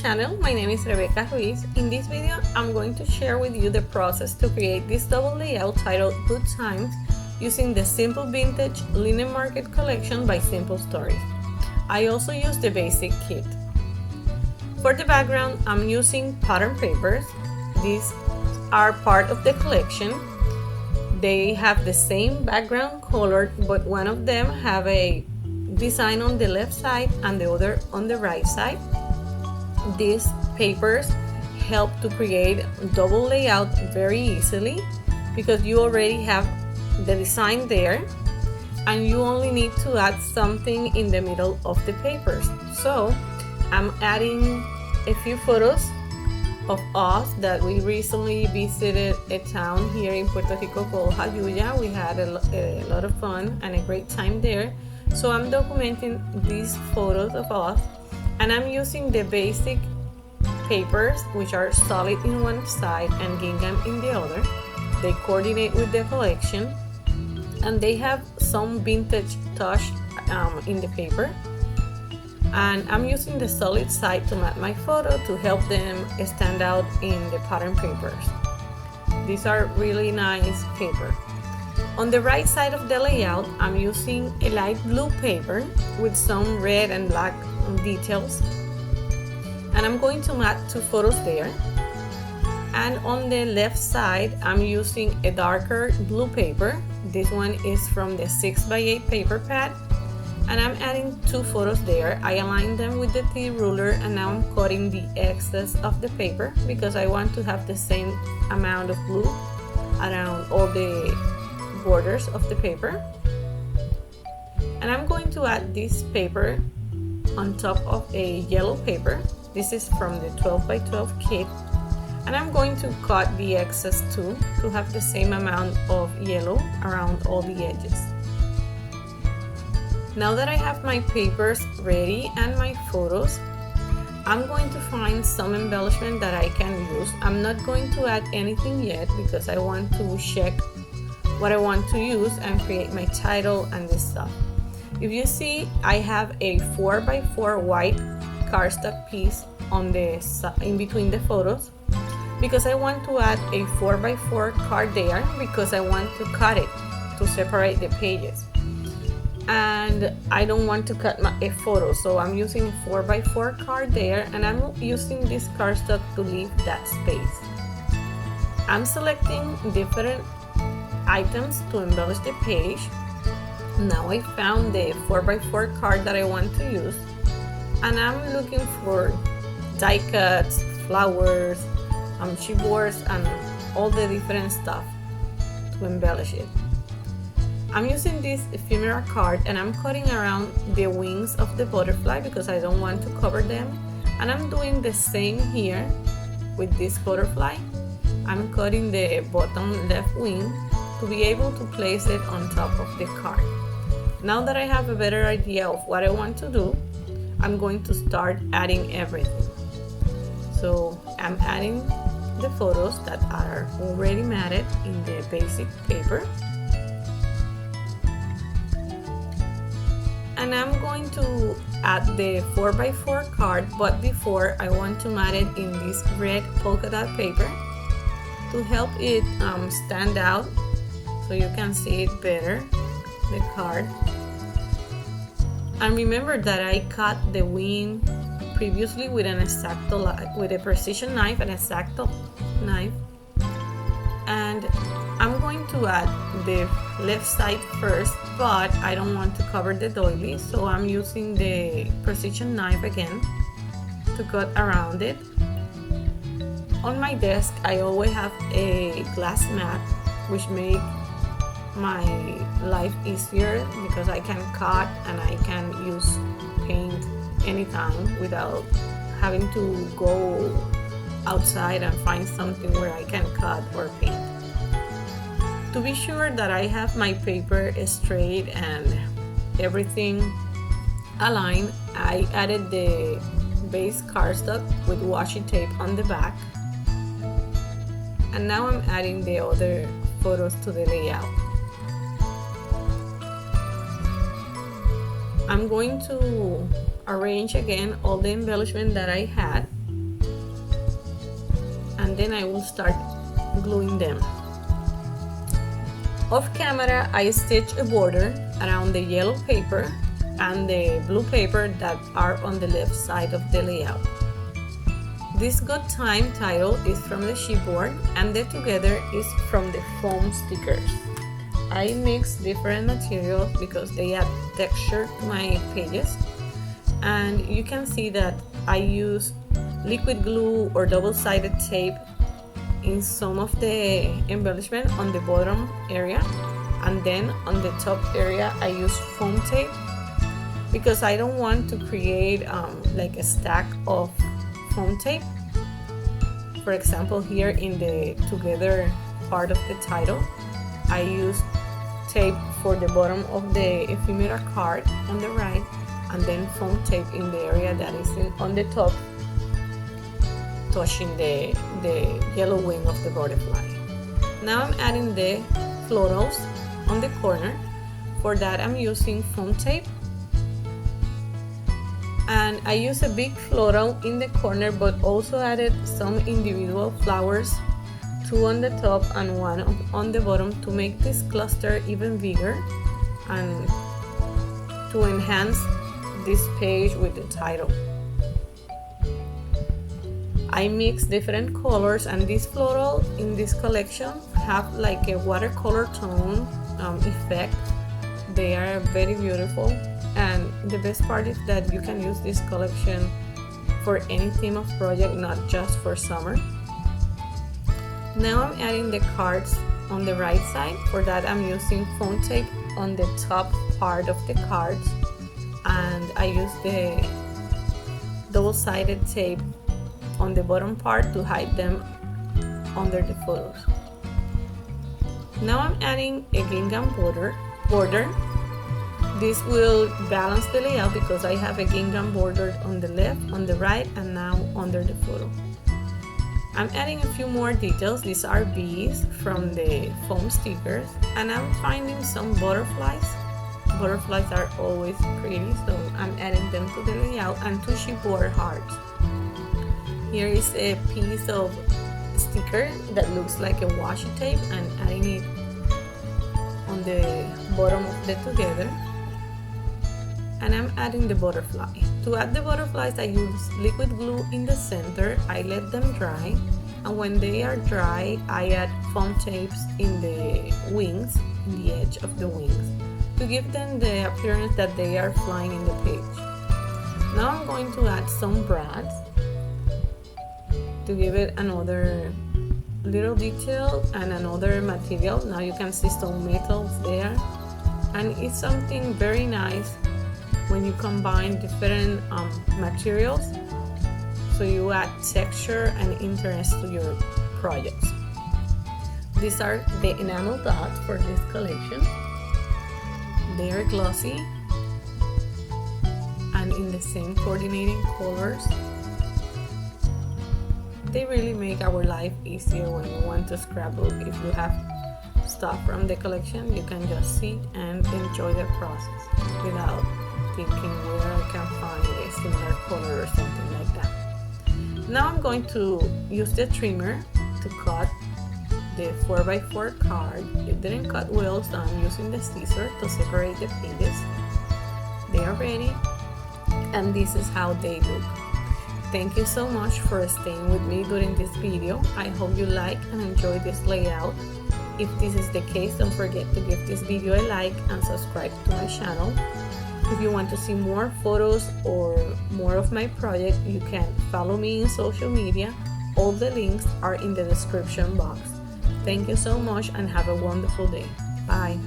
channel. My name is Rebecca Ruiz. In this video, I'm going to share with you the process to create this double layout titled Good Times using the Simple Vintage Linen Market collection by Simple Stories. I also use the basic kit. For the background, I'm using pattern papers. These are part of the collection. They have the same background color, but one of them have a design on the left side and the other on the right side. These papers help to create double layout very easily because you already have the design there and you only need to add something in the middle of the papers. So I'm adding a few photos of us that we recently visited a town here in Puerto Rico called Jayuya. We had a lot of fun and a great time there. So I'm documenting these photos of us, and I'm using the basic papers, which are solid in one side and gingham in the other. They coordinate with the collection, and they have some vintage touch in the paper. And I'm using the solid side to map my photo to help them stand out in the pattern papers. These are really nice paper. On the right side of the layout, I'm using a light blue paper with some red and black details. And I'm going to map two photos there. And on the left side, I'm using a darker blue paper. This one is from the 6x8 paper pad. And I'm adding two photos there. I aligned them with the T ruler, and now I'm cutting the excess of the paper because I want to have the same amount of blue around all the borders of the paper. And I'm going to add this paper on top of a yellow paper. This is from the 12x12 kit, and I'm going to cut the excess too to have the same amount of yellow around all the edges. Now that I have my papers ready and my photos, I'm going to find some embellishment that I can use. I'm not going to add anything yet because I want to check what I want to use and create my title and this stuff. If you see, I have a 4x4 white cardstock piece on the in between the photos because I want to add a 4x4 card there because I want to cut it to separate the pages. And I don't want to cut a photo, so I'm using a 4x4 card there, and I'm using this cardstock to leave that space. I'm selecting different items to embellish the page. Now I found the 4x4 card that I want to use, and I'm looking for die cuts, flowers, chipboards, and all the different stuff to embellish it. I'm using this ephemera card, and I'm cutting around the wings of the butterfly because I don't want to cover them, and I'm doing the same here with this butterfly. I'm cutting the bottom left wing to be able to place it on top of the card. Now that I have a better idea of what I want to do, I'm going to start adding everything. So I'm adding the photos that are already matted in the basic paper. And I'm going to add the 4x4 card, but before I want to mat it in this red polka dot paper to help it stand out so you can see it better, the card. And remember that I cut the wing previously with with a precision knife, an X-Acto knife. And I'm going to add the left side first, but I don't want to cover the doily, so I'm using the precision knife again to cut around it. On my desk, I always have a glass mat, which makes my life easier because I can cut and I can use paint anytime without having to go outside and find something where I can cut or paint. To be sure that I have my paper straight and everything aligned, I added the base cardstock with washi tape on the back. And now I'm adding the other photos to the layout. I'm going to arrange again all the embellishment that I had then I will start gluing them. Off camera, I stitch a border around the yellow paper and the blue paper that are on the left side of the layout. This Good Time title is from the chipboard and the Together is from the foam stickers. I mix different materials because they add texture to my pages, and you can see that I use liquid glue or double-sided tape in some of the embellishment on the bottom area, and then on the top area I use foam tape because I don't want to create like a stack of foam tape. For example, here in the Together part of the title, I use tape for the bottom of the ephemera card on the right, and then foam tape in the area that is on the top, touching the yellow wing of the butterfly. Now I'm adding the florals on the corner. For that I'm using foam tape, and I use a big floral in the corner, but also added some individual flowers, 2 on the top and 1 on the bottom, to make this cluster even bigger and to enhance this page with the title. I mix different colors, and this floral in this collection have like a watercolor tone effect. They are very beautiful, and the best part is that you can use this collection for any theme of project, not just for summer. Now I'm adding the cards on the right side. For that I'm using foam tape on the top part of the cards, and I use the double-sided tape on the bottom part to hide them under the photos. Now I'm adding a gingham border. This will balance the layout because I have a gingham border on the left, on the right, and now under the photo. I'm adding a few more details. These are bees from the foam stickers, and I'm finding some butterflies. Butterflies are always pretty, so I'm adding them to the layout, and 2 chipboard hearts. Here is a piece of sticker that looks like a washi tape, and adding it on the bottom of the Together. And I'm adding the butterfly. To add the butterflies, I use liquid glue in the center. I let them dry, and when they are dry, I add foam tapes in the wings, in the edge of the wings, to give them the appearance that they are flying in the page. Now I'm going to add some brads to give it another little detail and another material. Now you can see some metals there, and it's something very nice when you combine different materials, so you add texture and interest to your projects. These are the enamel dots for this collection. They are glossy and in the same coordinating colors. They really make our life easier when you want to scrapbook. If you have stuff from the collection, you can just sit and enjoy the process without thinking where I can find a similar color or something like that. Now I'm going to use the trimmer to cut the 4x4 card. It didn't cut well, so I'm using the scissors to separate the pages. They are ready, and this is how they look. Thank you so much for staying with me during this video. I hope you like and enjoy this layout. If this is the case, don't forget to give this video a like and subscribe to my channel. If you want to see more photos or more of my project, you can follow me in social media. All the links are in the description box. Thank you so much and have a wonderful day. Bye.